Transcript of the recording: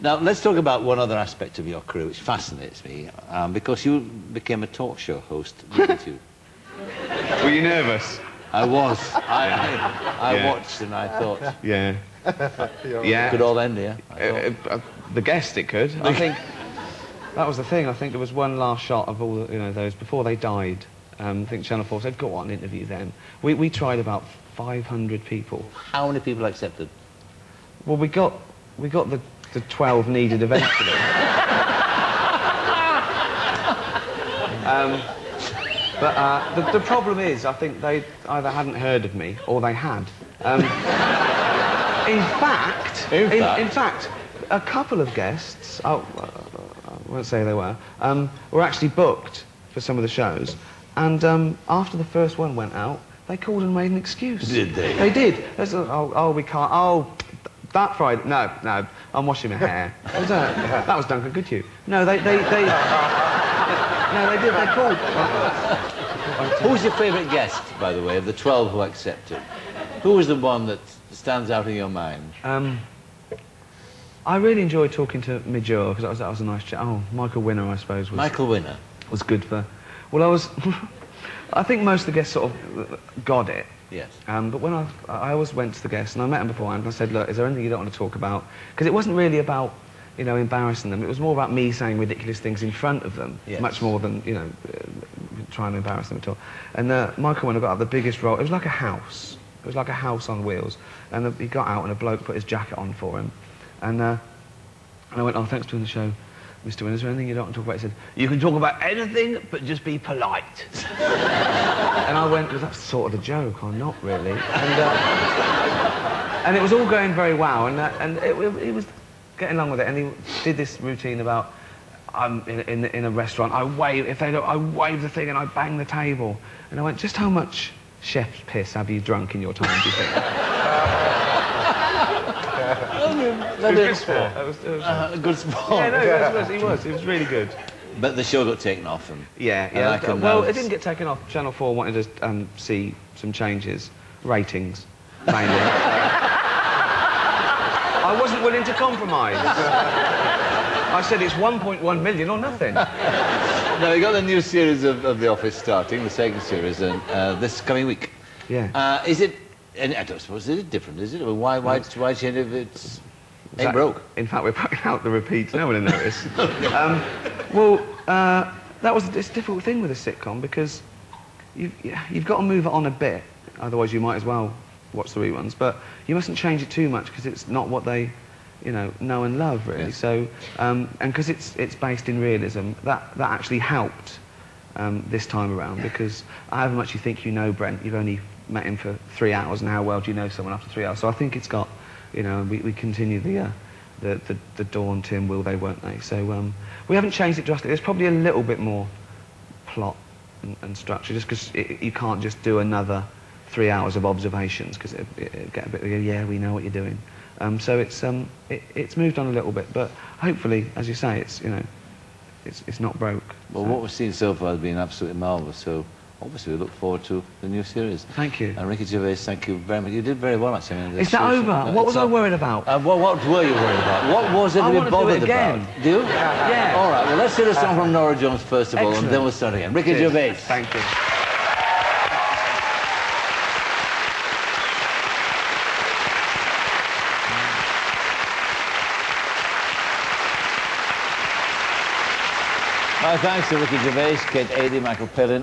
Now, let's talk about one other aspect of your career which fascinates me, because you became a talk show host, didn't you? Were you nervous? I was. I watched and I thought... Yeah. It could all end here. The guest, it could. I think that was the thing. I think there was one last shot of all the, you know, those before they died. I think Channel 4 said, go on, interview them. We tried about 500 people. How many people accepted? Well, we got the 12 needed eventually. But the problem is, I think they either hadn't heard of me or they had. In fact, a couple of guests, I won't say they were actually booked for some of the shows, and after the first one went out, they called and made an excuse. Did they? They did. They said, oh, we can't. Oh, that Friday. No, I'm washing my hair. That was Duncan Goodhue. No, they no, they did. They called. Who's your favourite guest, by the way, of the 12 who accepted? Who was the one that stands out in your mind? I really enjoyed talking to Midge, because that was a nice chat. Oh, Michael Winner, I suppose. Michael Winner? Was good for... Well, I think most of the guests sort of got it. Yes. But when I always went to the guests, and I met them beforehand, and I said, look, is there anything you don't want to talk about? Because it wasn't really about, you know, embarrassing them. It was more about me saying ridiculous things in front of them, yes. Much more than, you know, trying to embarrass them at all. And Michael Winner got up the biggest role. It was like a house. It was like a house on wheels. And he got out, and a bloke put his jacket on for him. And I went, oh, thanks for doing the show, Mr. Winner. Is there anything you don't want to talk about? He said, you can talk about anything, but just be polite. And I went, well, that's sort of the joke, or not really. And it was all going very well, and he was getting along with it, and he did this routine about, I'm in a restaurant, I wave the thing and I bang the table. And I went, just how much chef's piss have you drunk in your time, do you think? It was good sport. A good sport. Yeah, no, he was really good. But the show got taken off him. Yeah. Well, it didn't get taken off. Channel 4 wanted to see some changes. Ratings, mainly. I wasn't willing to compromise. I said it's 1.1 million or nothing. Now, you got the new series of The Office starting, the second series, and this coming week. Yeah. Is it... And I don't suppose, is it different, is it? I mean, why change it if it's... ain't broke? In fact, we're putting out the repeats. No one will notice. It's a difficult thing with a sitcom, because you've got to move it on a bit, otherwise you might as well watch the reruns, but you mustn't change it too much, because it's not what they, you know and love, really. Yes. So, and because it's based in realism, that actually helped this time around, because however much you think you know Brent, you've only met him for 3 hours, and how well do you know someone after 3 hours? So I think it's got, you know, we continue the Dawn, Tim, Will They, Won't They? So we haven't changed it drastically. There's probably a little bit more and structure, just because you can't just do another 3 hours of observations, because it'd get a bit, yeah, we know what you're doing. So it's moved on a little bit, but hopefully, as you say, it's, you know, it's not broke. Well, so. What we've seen so far has been absolutely marvellous, so obviously we look forward to the new series. Thank you. And Ricky Gervais, thank you very much. You did very well, actually. Is that over? What was I worried about? What were you worried about? What was everybody bothered about? Do you? Yeah. All right, well, let's hear a song from Norah Jones first of all, and then we'll start again. Ricky Gervais. Thank you. My thanks to Ricky Gervais, Kate Adie, Michael Parkin.